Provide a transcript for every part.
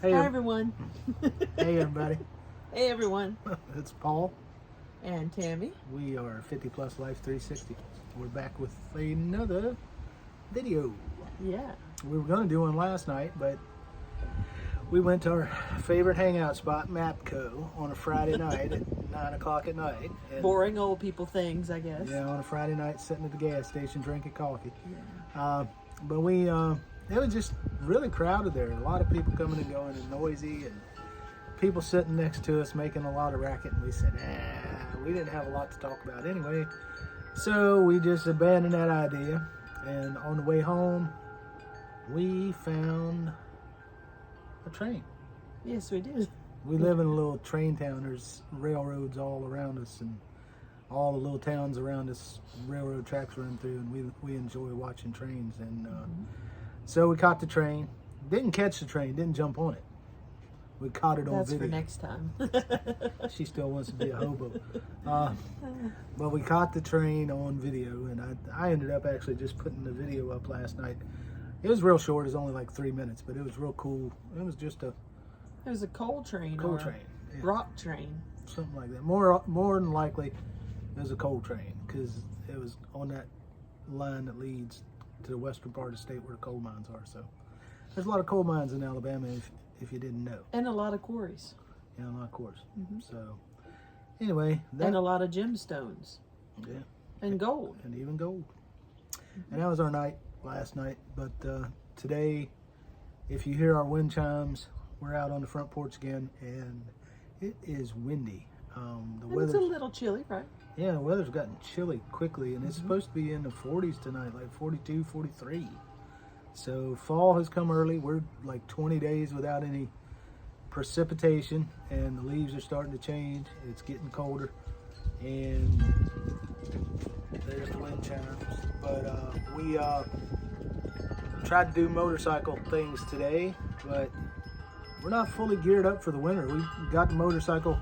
Hey, Hi everyone. hey everybody. Hey everyone. It's Paul. And Tammy. We are 50 Plus Life 360. We're back with another video. Yeah. We were going to do one last night, but we went to our favorite hangout spot, Mapco, on a Friday night at 9 o'clock at night. And, Boring old people things, I guess. yeah, on a Friday night, sitting at the gas station drinking coffee. Yeah. But it was just really crowded there. A lot of people coming and going and noisy, and people sitting next to us making a lot of racket. And we said, we didn't have a lot to talk about anyway. So we just abandoned that idea. And on the way home, we found a train. Yes, we did. We live in a little train town. There's railroads all around us, and all the little towns around us, railroad tracks run through, and we enjoy watching trains. And so we caught the train. Didn't catch the train, didn't jump on it. We caught it on That's video. for next time. She still wants to be a hobo. But we caught the train on video, and I ended up actually just putting the video up last night. It was real short. It was only like 3 minutes, but it was real cool. It was just a It was a coal train. coal or train. Yeah. Rock train. Something like that. More than likely, it was a coal train, because it was on that line that leads to the western part of the state where the coal mines are. So there's a lot of coal mines in Alabama, if you didn't know. And a lot of quarries. Yeah, of course. So anyway, And a lot of gemstones. yeah, And gold. and even gold. And that was our night last night. But today, if you hear our wind chimes, we're out on the front porch again, and it is windy. The And it's weather's a little chilly, right? Yeah, the weather's gotten chilly quickly, and it's supposed to be in the 40s tonight, like 42, 43. So fall has come early. We're like 20 days without any precipitation, and the leaves are starting to change. It's getting colder, and there's the wind chimes. But we tried to do motorcycle things today, but we're not fully geared up for the winter. We got the motorcycle,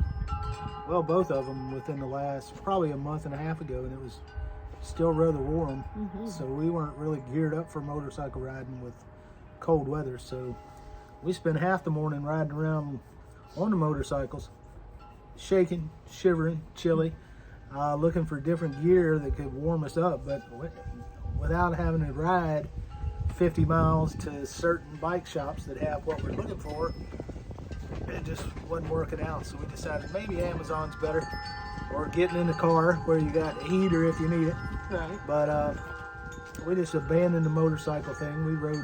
well, both of them within the last probably a month and a half ago, and it was still rather warm. So we weren't really geared up for motorcycle riding with cold weather. So we spent half the morning riding around on the motorcycles, shaking, shivering, chilly, looking for different gear that could warm us up, but without having to ride 50 miles to certain bike shops that have what we're looking for. It just wasn't working out, so we decided maybe Amazon's better, or getting in the car where you got a heater if you need it. Right. But we just abandoned the motorcycle thing. We rode,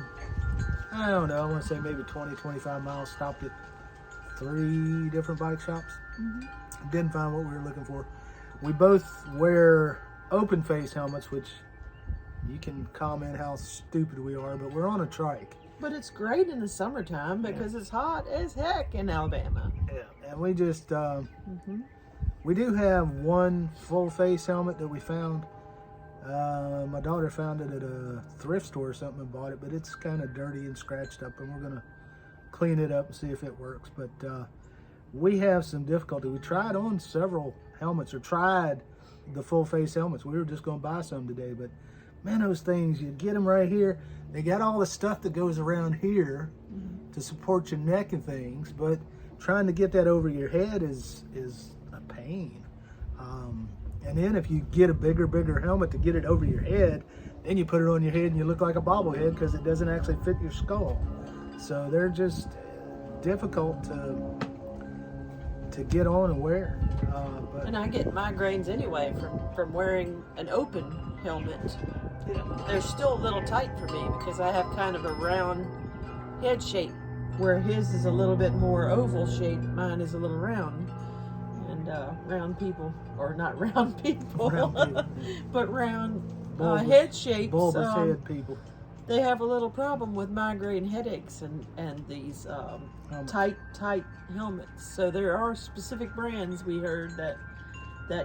I don't know, I want to say maybe 20, 25 miles, stopped at 3 different bike shops. Didn't find what we were looking for. We both wear open face helmets, which you can comment how stupid we are, but we're on a trike. But it's great in the summertime because it's hot as heck in Alabama. Yeah, and we just, we do have one full face helmet that we found. My daughter found it at a thrift store or something and bought it, but it's kind of dirty and scratched up, and we're going to clean it up and see if it works. But we have some difficulty. We tried on several helmets, or tried the full face helmets. We were just going to buy some today, but man, those things, you get them right here. They got all the stuff that goes around here to support your neck and things, but trying to get that over your head is a pain. And then if you get a bigger helmet to get it over your head, then you put it on your head and you look like a bobblehead because it doesn't actually fit your skull. So they're just difficult to get on and wear. And I get migraines anyway from wearing an open helmet. They're still a little tight for me because I have kind of a round head shape, where his is a little bit more oval shape. Mine is a little round. And round people, or not round people, but round head shapes. Bulbous head people. They have a little problem with migraine headaches and these tight helmets. So there are specific brands, we heard, that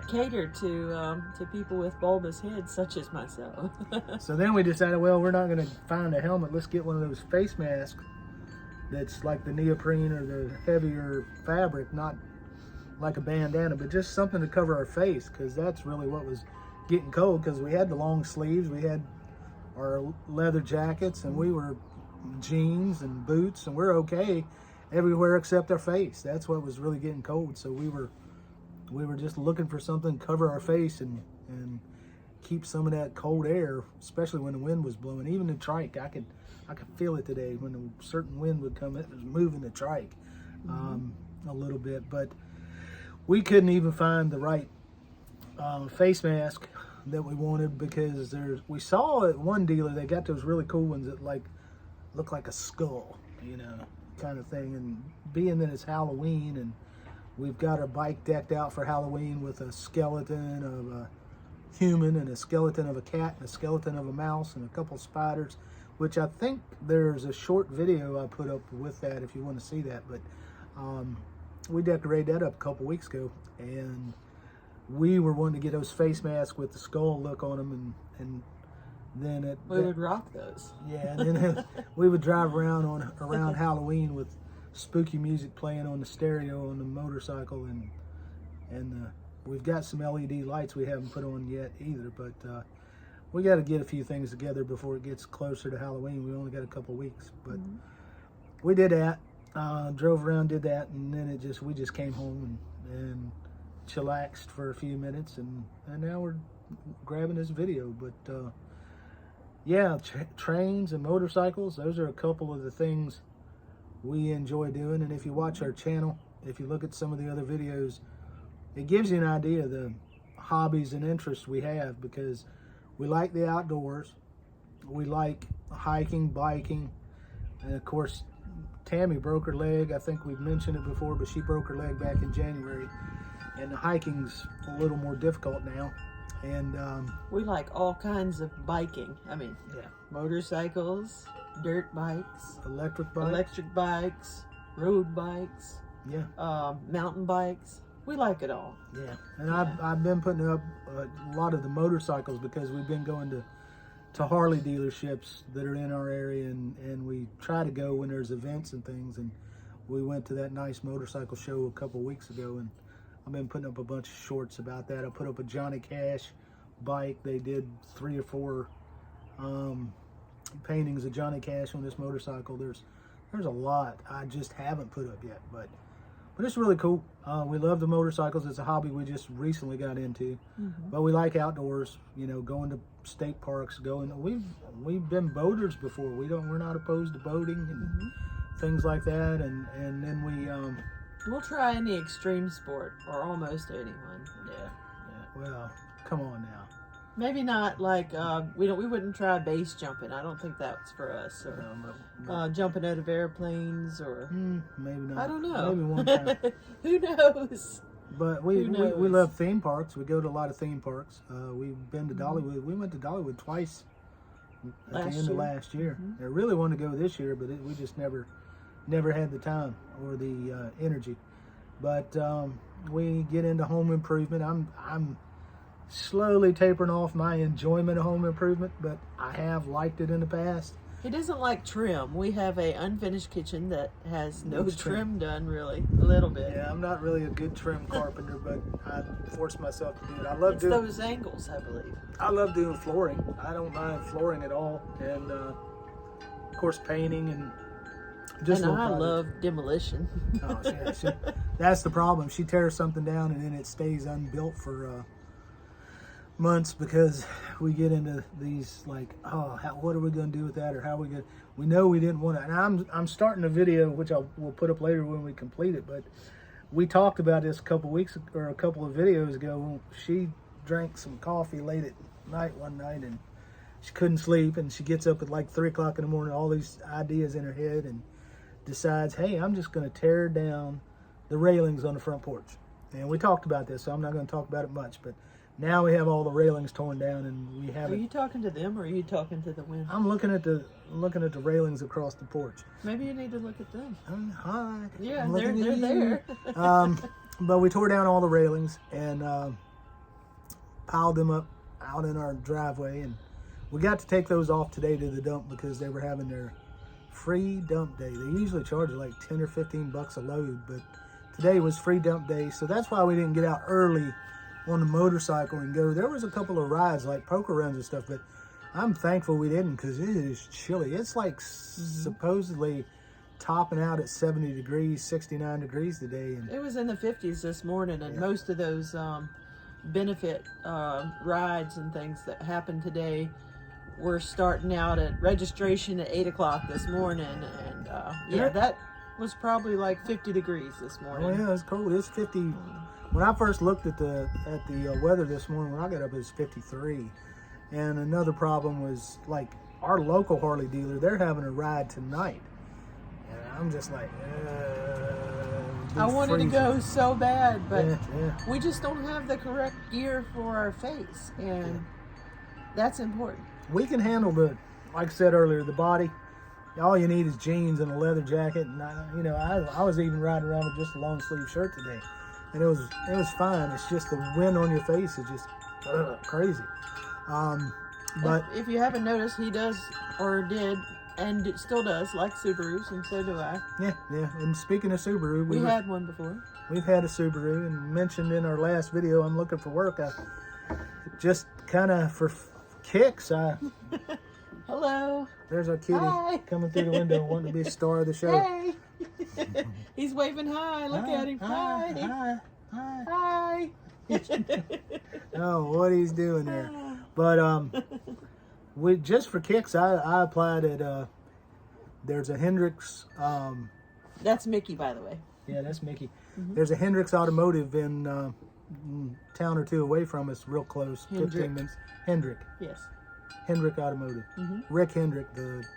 cater to people with bulbous heads, such as myself. So then we decided, well, we're not going to find a helmet. Let's get one of those face masks that's like the neoprene or the heavier fabric, not like a bandana, but just something to cover our face, because that's really what was getting cold, because we had the long sleeves, we had our leather jackets, and we were jeans and boots, and we're okay. everywhere except our face. That's what was really getting cold. So we were just looking for something to cover our face and keep some of that cold air, especially when the wind was blowing. Even the trike, I could feel it today when a certain wind would come. It was moving the trike a little bit, but we couldn't even find the right face mask that we wanted, because we saw at one dealer they got those really cool ones that look like a skull, kind of thing. And being that it's Halloween and we've got our bike decked out for Halloween with a skeleton of a human and a skeleton of a cat and a skeleton of a mouse and a couple spiders, which I think there's a short video I put up with that if you want to see that. But we decorated that up a couple weeks ago, and we were wanting to get those face masks with the skull look on them, and then we would rock those. Yeah, and then we would drive around Halloween with spooky music playing on the stereo on the motorcycle, and we've got some LED lights we haven't put on yet either, but we got to get a few things together before it gets closer to Halloween. We only got a couple weeks, but we did that. Drove around, did that, and then we just came home and chillaxed for a few minutes, and now we're grabbing this video. But yeah, trains and motorcycles, those are a couple of the things we enjoy doing. And if you watch our channel, if you look at some of the other videos, it gives you an idea of the hobbies and interests we have, because we like the outdoors, we like hiking, biking, and of course Tammy broke her leg. I think we've mentioned it before, but she broke her leg back in January, and the hiking's a little more difficult now. And we like all kinds of biking. I mean, motorcycles, dirt bikes, electric bikes, road bikes, mountain bikes. We like it all. Yeah, and I've been putting up a lot of the motorcycles because we've been going to Harley dealerships that are in our area, and we try to go when there's events and things. And we went to that nice motorcycle show a couple weeks ago, and I've been putting up a bunch of shorts about that. I put up a Johnny Cash bike. They did 3 or 4 paintings of Johnny Cash on this motorcycle. There's a lot I just haven't put up yet, but it's really cool. We love the motorcycles. It's a hobby we just recently got into, but we like outdoors. Going to state parks. We've been boaters before. We're not opposed to boating and things like that. And then we'll try any extreme sport, or almost anyone. Yeah. Well, come on now. Maybe not like we wouldn't try base jumping. I don't think that's for us. Or No. jumping out of airplanes, or maybe not. I don't know. Maybe one time. Who knows? But we love theme parks. We go to a lot of theme parks. We've been to Dollywood. We went to Dollywood twice at the end of last year. I really wanted to go this year, but we just never had the time or the energy. But we get into home improvement. I'm slowly tapering off my enjoyment of home improvement, but I have liked it in the past. He doesn't like trim. We have a unfinished kitchen that has no trim done, really, a little bit. Yeah, I'm not really a good trim carpenter, but I force myself to do it. I love doing those angles, I believe. I love doing flooring. I don't mind flooring at all, and of course painting and just. And I love demolition. Oh, yeah, that's the problem. She tears something down and then it stays unbuilt for months, because we get into these like, what are we going to do with that, or how we going? We know we didn't want to. And I'm starting a video which we'll put up later when we complete it. But we talked about this a couple of videos ago. She drank some coffee late at night one night, and she couldn't sleep, and she gets up at like 3 o'clock in the morning, all these ideas in her head, and decides, hey, I'm just going to tear down the railings on the front porch. And we talked about this, so I'm not going to talk about it much, but now we have all the railings torn down, and we have. Are you talking to them, or are you talking to the wind? I'm looking at the railings across the porch. Maybe you need to look at them. Hi. Yeah, they're there. But we tore down all the railings and piled them up out in our driveway, and we got to take those off today to the dump because they were having their free dump day. They usually charge like $10 or $15 a load, but today was free dump day, so that's why we didn't get out early on the motorcycle and go. There was a couple of rides like poker runs and stuff, but I'm thankful we didn't, because it is chilly. It's like supposedly topping out at 70 degrees, 69 degrees today. And It was in the 50s this morning, and most of those benefit rides and things that happened today were starting out at registration at 8 o'clock this morning. And that was probably like 50 degrees this morning. oh yeah, it's cold. It's 50. When I first looked at the weather this morning, when I got up, it was 53. And another problem was, like, our local Harley dealer, they're having a ride tonight. And I'm just like, I wanted to go so bad, but yeah. we just don't have the correct gear for our face, and that's important. We can handle like I said earlier, the body. All you need is jeans and a leather jacket. And I was even riding around with just a long sleeve shirt today, and it was fine. It's just the wind on your face is just crazy. But if you haven't noticed, he does or did and still does like Subarus, and so do I. Yeah. And speaking of Subaru, We had one before. We've had a Subaru, and mentioned in our last video, I'm looking for work. I just kind of for kicks. Hello. There's our kitty Hi. coming through the window, wanting to be a star of the show. Hey. He's waving hi. Look at him. Hi. Hi. Oh, what he's doing there. But we just for kicks, I applied at there's a Hendrix. That's Mickey, by the way. Yeah, that's Mickey. There's a Hendrix Automotive in town or two away from us, real close, 15 minutes. Hendrick. Yes. Hendrick Automotive. Rick Hendrick,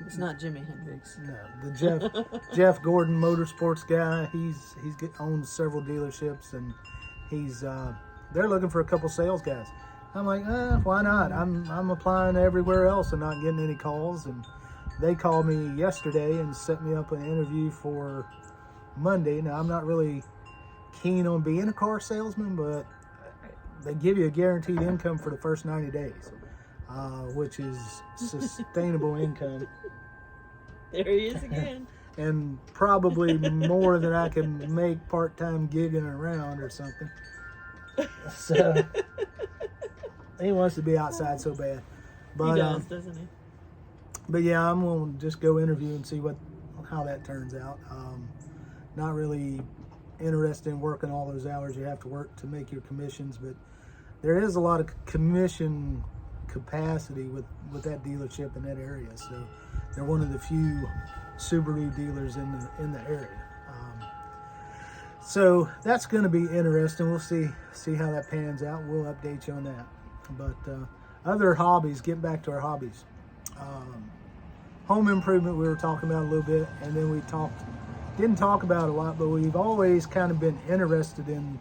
It's not Jimi Hendrix. the Jeff Gordon Motorsports guy. He's owns several dealerships, and they're looking for a couple sales guys. I'm like, why not? I'm applying everywhere else and not getting any calls. And they called me yesterday and set me up an interview for Monday. Now, I'm not really keen on being a car salesman, but they give you a guaranteed income for the first 90 days, which is sustainable income. There he is again. And probably more than I can make part-time gigging around or something. So he wants to be outside so bad. But, he does, doesn't he? But yeah, I'm going to just go interview and see how that turns out. Not really interested in working all those hours you have to work to make your commissions, but there is a lot of commission capacity with that dealership in that area. So they're one of the few Subaru dealers in the area. So that's going to be interesting. We'll see how that pans out. We'll update you on that. But other hobbies, getting back to our hobbies. Home improvement we were talking about a little bit, and then we didn't talk about a lot, but we've always kind of been interested in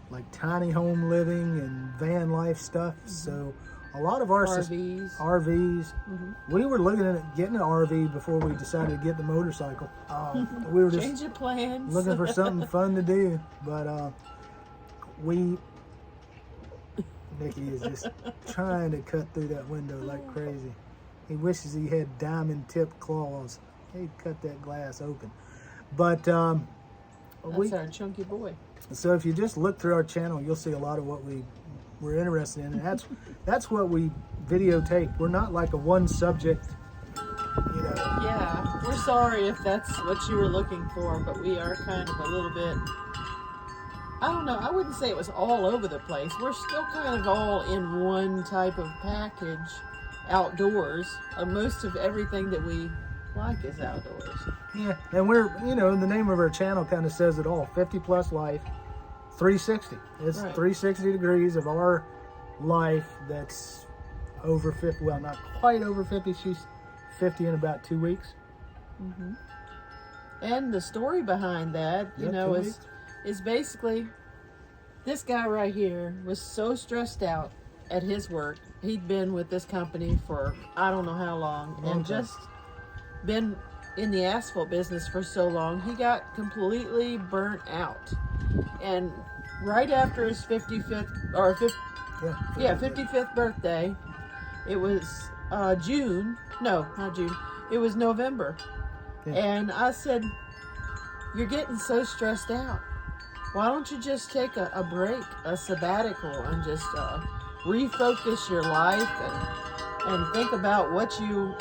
like tiny home living and van life stuff. So a lot of our RVs. We were looking at getting an RV before we decided to get the motorcycle. We were just changing plans, looking for something fun to do, but Mickey is just trying to cut through that window like crazy. He wishes he had diamond-tipped claws. He'd cut that glass open. But that's our chunky boy. So if you just look through our channel, you'll see a lot of what we're interested in, and that's what we videotape. We're not like a one subject, Yeah, we're sorry if that's what you were looking for, but we are kind of a little bit, I don't know, I wouldn't say it was all over the place. We're still kind of all in one type of package outdoors. Most of everything that we like is outdoors. Yeah, and we're, the name of our channel kind of says it all. 50 Plus Life, 360. It's right. 360 degrees of our life that's over 50. Well, not quite over 50. She's 50 in about 2 weeks. And the story behind that, is basically this guy right here was so stressed out at his work. He'd been with this company for I don't know how long, and just been in the asphalt business for so long, he got completely burnt out. And right after his 55th birthday, it was June. No, not June. It was November. Yeah. And I said, "You're getting so stressed out. Why don't you just take a break, a sabbatical, and just refocus your life and think about what you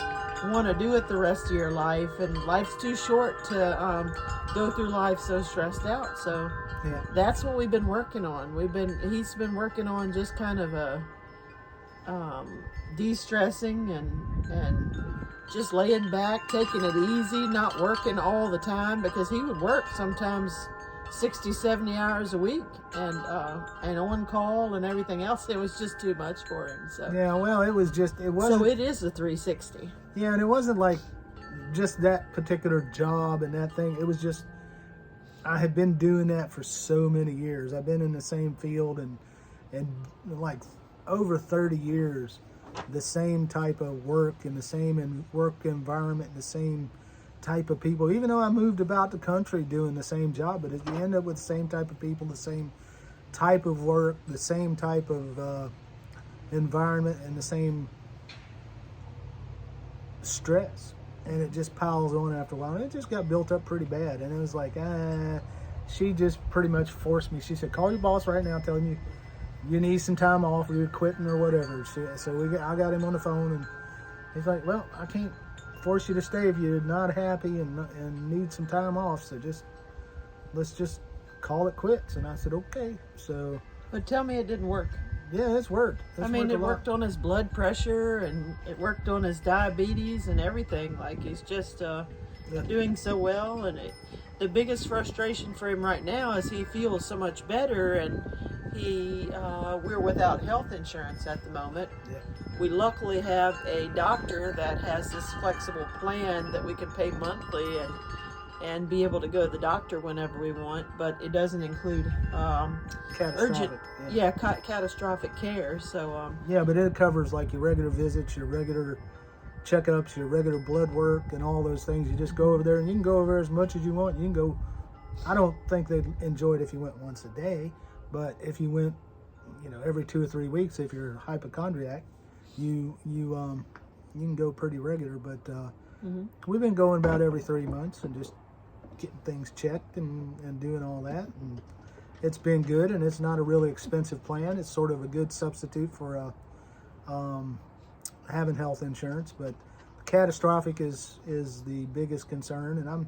want to do it the rest of your life, and life's too short to go through life so stressed out. So Yeah. that's what we've been working on. He's been working on just kind of a de-stressing and just laying back, taking it easy, not working all the time, because he would work sometimes 60, 70 hours a week and on call and everything else. It was just too much for him. So Yeah, well, it wasn't. so it is a 360. Yeah, and it wasn't like just that particular job and that thing. It was just, I had been doing that for so many years. I've been in the same field and like over 30 years, the same type of work and the same work environment, the same type of people. Even though I moved about the country doing the same job, but you end up with the same type of people, the same type of work, the same type of environment, and the same stress. And it just piles on after a while. And it just got built up pretty bad. And it was like, she just pretty much forced me. She said, call your boss right now, tell him you need some time off, or you're quitting or whatever. So I got him on the phone, and he's like, well, I can't force you to stay if you're not happy and need some time off. So let's just call it quits. And I said, okay. So, But tell me it didn't work. yeah, it's worked. It worked on his blood pressure, and it worked on his diabetes and everything. Like, he's just doing so well. And the biggest frustration for him right now is he feels so much better, and we're without health insurance at the moment. Yeah. We luckily have a doctor that has this flexible plan that we can pay monthly and be able to go to the doctor whenever we want, but it doesn't include urgent, catastrophic care. So yeah, but it covers like your regular visits, your regular checkups, your regular blood work, and all those things. You just go over there, and you can go over there as much as you want. You can go. I don't think they'd enjoy it if you went once a day, but if you went, every 2 or 3 weeks, if you're a hypochondriac, you can go pretty regular. But we've been going about every 3 months and just getting things checked and doing all that, and it's been good. And it's not a really expensive plan. It's sort of a good substitute for having health insurance. But catastrophic is the biggest concern, and I'm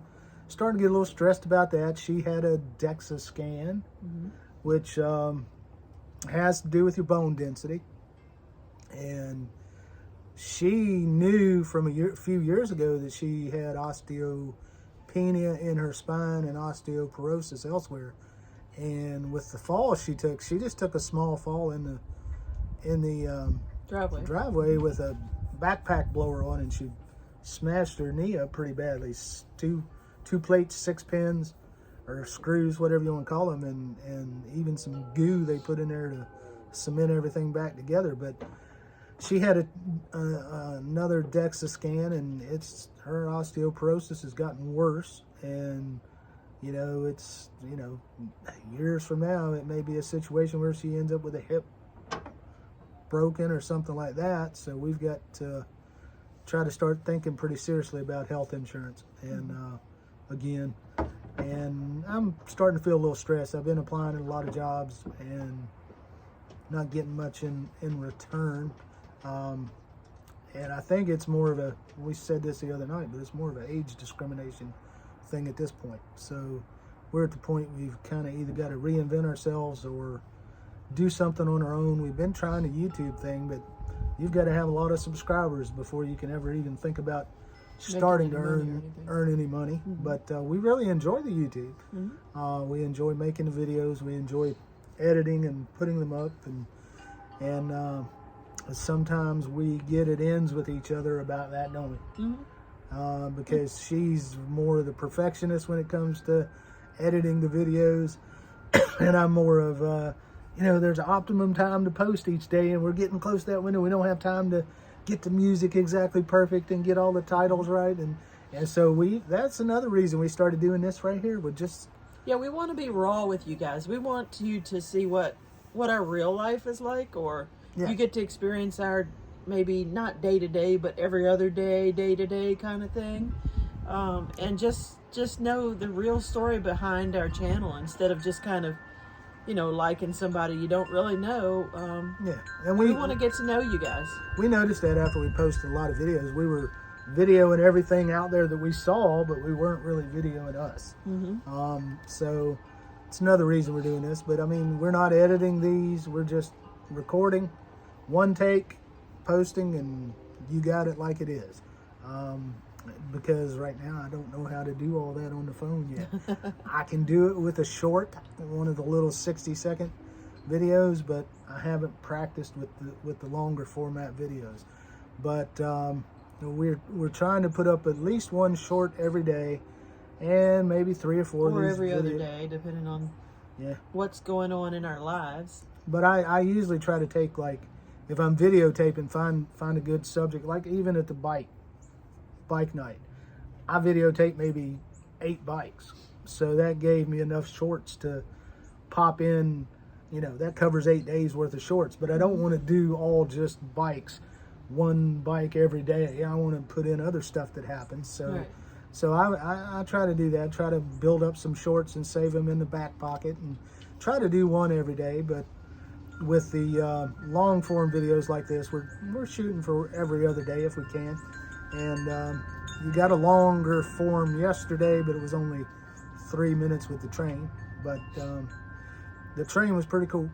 starting to get a little stressed about that. She had a DEXA scan, which has to do with your bone density, and she knew from a few years ago that she had osteopenia in her spine and osteoporosis elsewhere. And with the fall she just took a small fall in the driveway with a backpack blower on, and she smashed her knee up pretty badly. Two plates, 6 pins or screws, whatever you want to call them, and even some goo they put in there to cement everything back together. But she had another DEXA scan, and her osteoporosis has gotten worse. And it's years from now, it may be a situation where she ends up with a hip broken or something like that. So we've got to try to start thinking pretty seriously about health insurance. And again, and I'm starting to feel a little stressed. I've been applying to a lot of jobs and not getting much in return. And I think it's more of we said this the other night, but it's more of an age discrimination thing at this point. So we're at the point we've kind of either got to reinvent ourselves or do something on our own. We've been trying the YouTube thing, but you've got to have a lot of subscribers before you can ever even think about starting to earn any money. But we really enjoy the YouTube. We enjoy making the videos. We enjoy editing and putting them up, and sometimes we get at ends with each other about that, don't we? Because she's more of the perfectionist when it comes to editing the videos, and I'm more of there's an optimum time to post each day, and we're getting close to that window. We don't have time to get the music exactly perfect and get all the titles right, and so that's another reason we started doing this right here. We want to be raw with you guys. We want you to see what our real life is like, or you get to experience our maybe not day to day, but every other day to day kind of thing, and just know the real story behind our channel instead of just kind of liking somebody you don't really know. And we want to get to know you guys. We noticed that after we posted a lot of videos, we videoing everything out there that we saw, but we weren't really videoing us. So it's another reason we're doing this. But I mean, we're not editing these. We're just recording, one take, posting, and you got it like it is. Because right now I don't know how to do all that on the phone yet. I can do it with a short, one of the little 60-second videos, but I haven't practiced with the longer format videos. But we're trying to put up at least one short every day, and maybe 3 or 4 or of these every other videos. day, depending on Yeah. what's going on in our lives. But I usually try to take, like, if I'm videotaping, find a good subject, like even at the bike night. I videotape maybe 8 bikes. So that gave me enough shorts to pop in, that covers 8 days worth of shorts. But I don't want to do all just bikes, one bike every day. I want to put in other stuff that happens. So Right. so I try to do that, try to build up some shorts and save them in the back pocket, and try to do one every day. But with the long form videos like this, we're shooting for every other day if we can. And you got a longer form yesterday, but it was only 3 minutes with the train. But the train was pretty cool,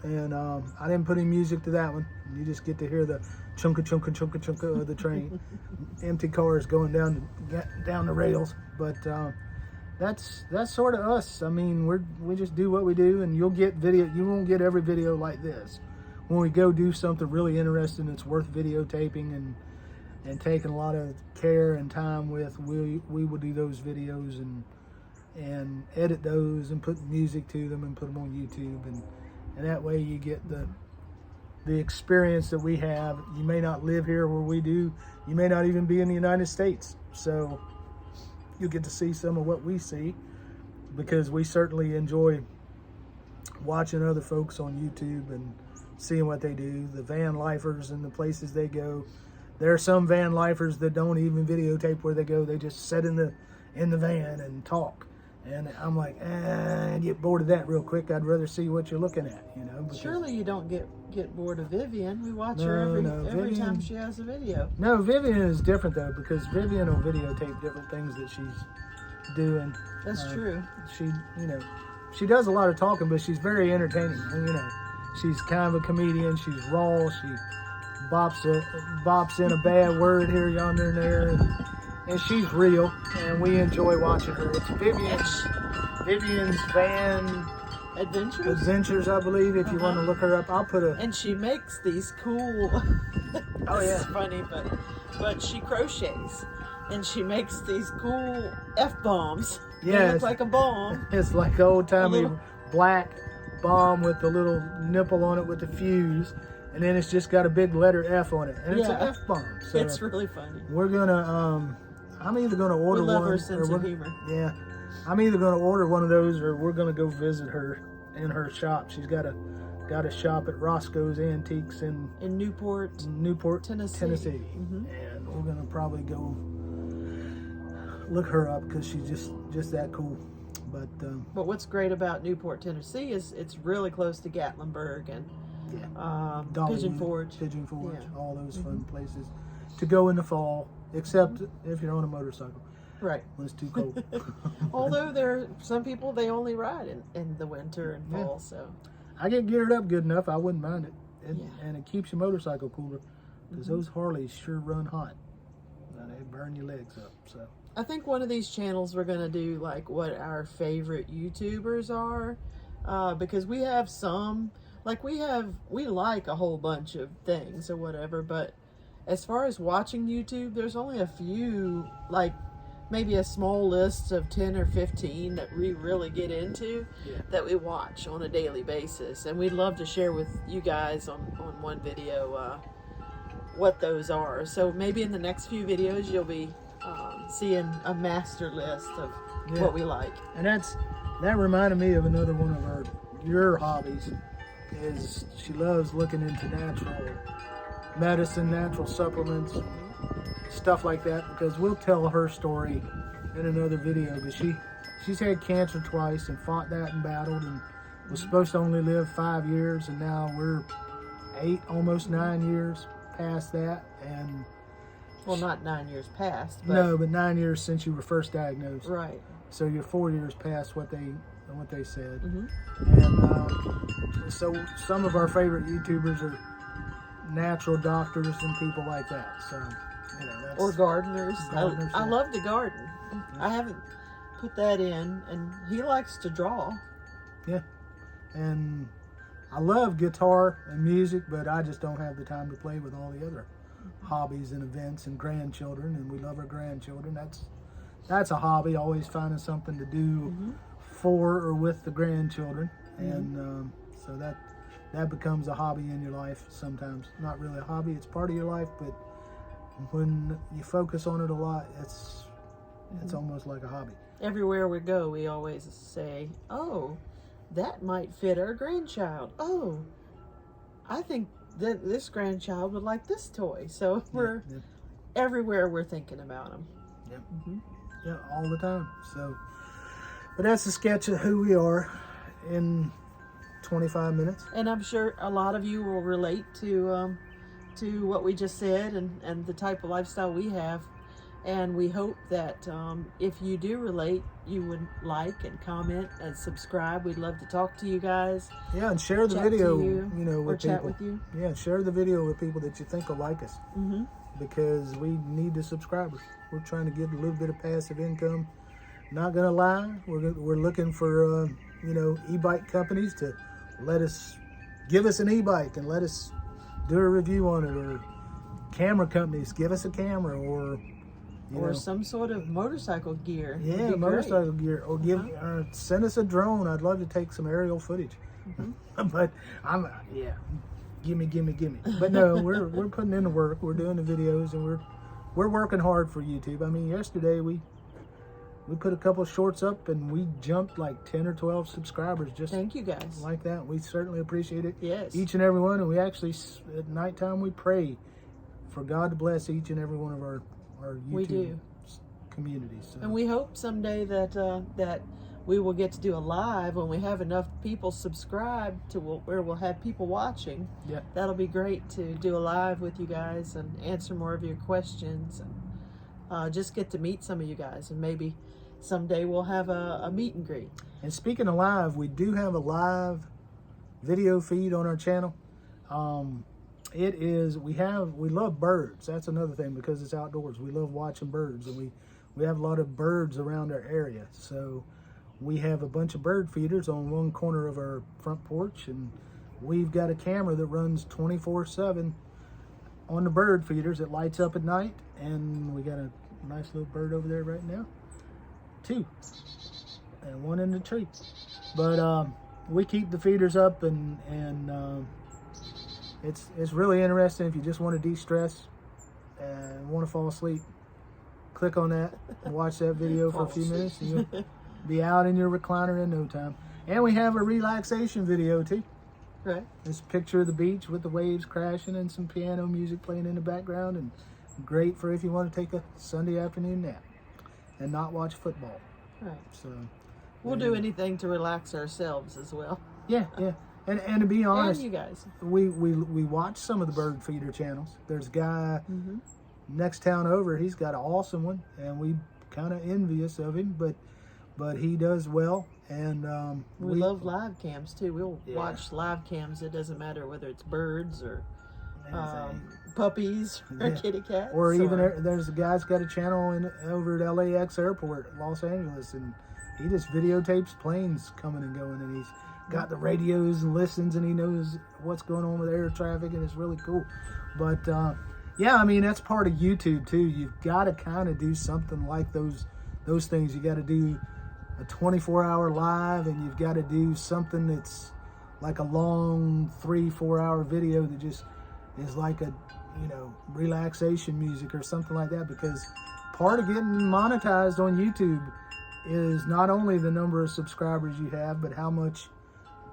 and I didn't put any music to that one. You just get to hear the chunka chunka chunka chunka of the train. Empty cars going down the rails. But that's sort of us. I mean, we just do what we do, and you'll get video. You won't get every video like this. When we go do something really interesting that's worth videotaping and taking a lot of care and time with, we will do those videos and edit those and put music to them and put them on YouTube, and that way you get the experience that we have. You may not live here where we do. You may not even be in the United States. So you get to see some of what we see, because we certainly enjoy watching other folks on YouTube and seeing what they do, the van lifers and the places they go. There are some van lifers that don't even videotape where they go. They just sit in the van and talk. And I'm like, I get bored of that real quick. I'd rather see what you're looking at, because Surely you don't get bored of Vivian. We watch her every Vivian, time she has a video. No, Vivian is different though, because Vivian will videotape different things that she's doing. That's true. She does a lot of talking, but she's very entertaining. And, she's kind of a comedian. She's raw. She bops in a bad word here, yonder, and there, and she's real, and we enjoy watching her. It's Vivian's Van Adventures, I believe. If you want to look her up, I'll put a. And she makes these cool. Oh yeah. It's funny, but she crochets, and she makes these cool F-bombs. Yeah, They look like a bomb. It's like the old timey little- black bomb with the little nipple on it with the fuse, and then it's just got a big letter F on it, and it's an Yeah. F-bomb. So It's really funny. we're gonna I'm either gonna order We love one, her sense or of humor. yeah, I'm either gonna order one of those, or we're gonna go visit her in her shop. She's got a shop at Roscoe's Antiques in Newport, Tennessee. And we're gonna probably go look her up, because she's just that cool. But what's great about Newport, Tennessee is it's really close to Gatlinburg and Pigeon Forge. Yeah. All those fun Mm-hmm. places to go in the fall, except if you're on a motorcycle Right. when it's too cold. Although there are some people, they only ride in the winter and Yeah. fall, so. I get geared up good enough, I wouldn't mind it. Yeah. And it keeps your motorcycle cooler, because those Harleys sure run hot. They burn your legs up. So I think one of these channels we're going to do like what our favorite YouTubers are, because we have some, like we like a whole bunch of things or whatever, but as far as watching YouTube, there's only a few, like maybe a small list of 10 or 15 that we really get into, that we watch on a daily basis. And we'd love to share with you guys on one video what those are. So maybe in the next few videos you'll be seeing a master list of what we like. And that reminded me of another one of your hobbies, is she loves looking into natural medicine, natural supplements, stuff like that, because we'll tell her story in another video. But she's had cancer twice and fought that and battled, and was supposed to only live 5 years, and now we're 8, almost 9 years past that, and Well, not 9 years past, but No, but 9 years since you were first diagnosed. right. So you're 4 years past what they said. Mm-hmm. And so some of our favorite YouTubers are natural doctors and people like that. So, that's... Or gardeners. Gardeners, I yeah. love to garden. I haven't put that in, and he likes to draw. Yeah. And I love guitar and music, but I just don't have the time to play with all the other hobbies and events and grandchildren, and we love our grandchildren. That's a hobby, always finding something to do for or with the grandchildren. And so that becomes a hobby in your life sometimes. Not really a hobby, it's part of your life, but when you focus on it a lot, it's almost like a hobby. Everywhere we go, we always say, oh, that might fit our grandchild. Oh, I think that this grandchild would like this toy. So we're everywhere we're thinking about them. Yep. Yeah, all the time. So, but that's a sketch of who we are in 25 minutes. And I'm sure a lot of you will relate to what we just said and the type of lifestyle we have. And we hope that if you do relate, you would like and comment and subscribe. We'd love to talk to you guys. Yeah, and share the video, with chat people. with you. Yeah, share the video with people that you think will like us. Because we need the subscribers. We're trying to get a little bit of passive income. Not gonna lie, we're looking for e-bike companies to give us an e-bike and let us do a review on it, or camera companies give us a camera, or some sort of motorcycle gear. Yeah, motorcycle gear, or send us a drone. I'd love to take some aerial footage. But gimme. But no, we're putting in the work. We're doing the videos, and we're working hard for YouTube. I mean, yesterday we put a couple of shorts up, and we jumped like 10 or 12 subscribers. Just thank you guys. Like that. We certainly appreciate it. Yes. Each and every one, and we actually at nighttime we pray for God to bless each and every one of our YouTube communities. So. And we hope someday that we will get to do a live when we have enough people subscribed to where we'll have people watching. Yeah. That'll be great to do a live with you guys and answer more of your questions and just get to meet some of you guys, and maybe someday we'll have a meet and greet. And speaking of live, we do have a live video feed on our channel. We love birds. That's another thing, because it's outdoors. We love watching birds, and we have a lot of birds around our area. So we have a bunch of bird feeders on one corner of our front porch, and we've got a camera that runs 24/7 on the bird feeders. It lights up at night, and we got a nice little bird over there right now. 2, and 1 in the tree. But we keep the feeders up, and it's really interesting. If you just want to de-stress and want to fall asleep, click on that and watch that video for a few minutes, and you'll be out in your recliner in no time. And we have a relaxation video too. Right. It's a picture of the beach with the waves crashing and some piano music playing in the background, and great for if you want to take a Sunday afternoon nap and not watch football. Right. So we'll do anything to relax ourselves as well. Yeah. And to be honest, and you guys, we watch some of the bird feeder channels. There's a guy next town over. He's got an awesome one, and we kind of envious of him, but he does well. And we love live cams too. We'll watch live cams. It doesn't matter whether it's birds or puppies or kitty cats. Or even there's a guy's got a channel over at LAX airport, Los Angeles, and he just videotapes planes coming and going, and he's got the radios and listens, and he knows what's going on with air traffic, and it's really cool. But yeah, I mean, that's part of YouTube too. You've got to kind of do something like those things. You got to do a 24-hour live, and you've got to do something that's like a long 3-4 hour video that just is like a relaxation music or something like that, because part of getting monetized on YouTube is not only the number of subscribers you have, but how much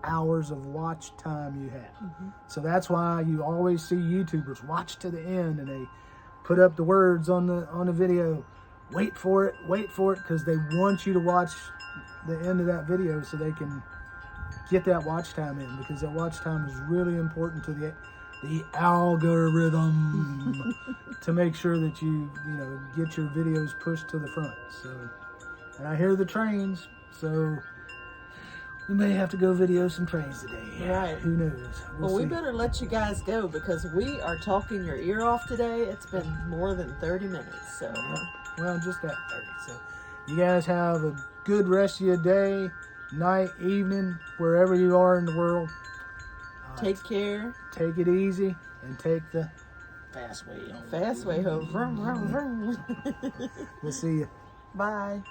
hours of watch time you have. So that's why you always see YouTubers watch to the end, and they put up the words on the video, wait for it, because they want you to watch the end of that video so they can get that watch time in, because that watch time is really important to the algorithm to make sure that you get your videos pushed to the front. So, and I hear the trains, so we may have to go video some trains today. Right. Who knows? Well, we see. better let you guys go because we are talking your ear off today. It's been more than 30 minutes, so. Well, just that 30. So, you guys have a good rest of your day, night, evening, wherever you are in the world. Take care. Take it easy and take the fast way home. Fast way home. Vroom, vroom, vroom. We'll see you. Bye.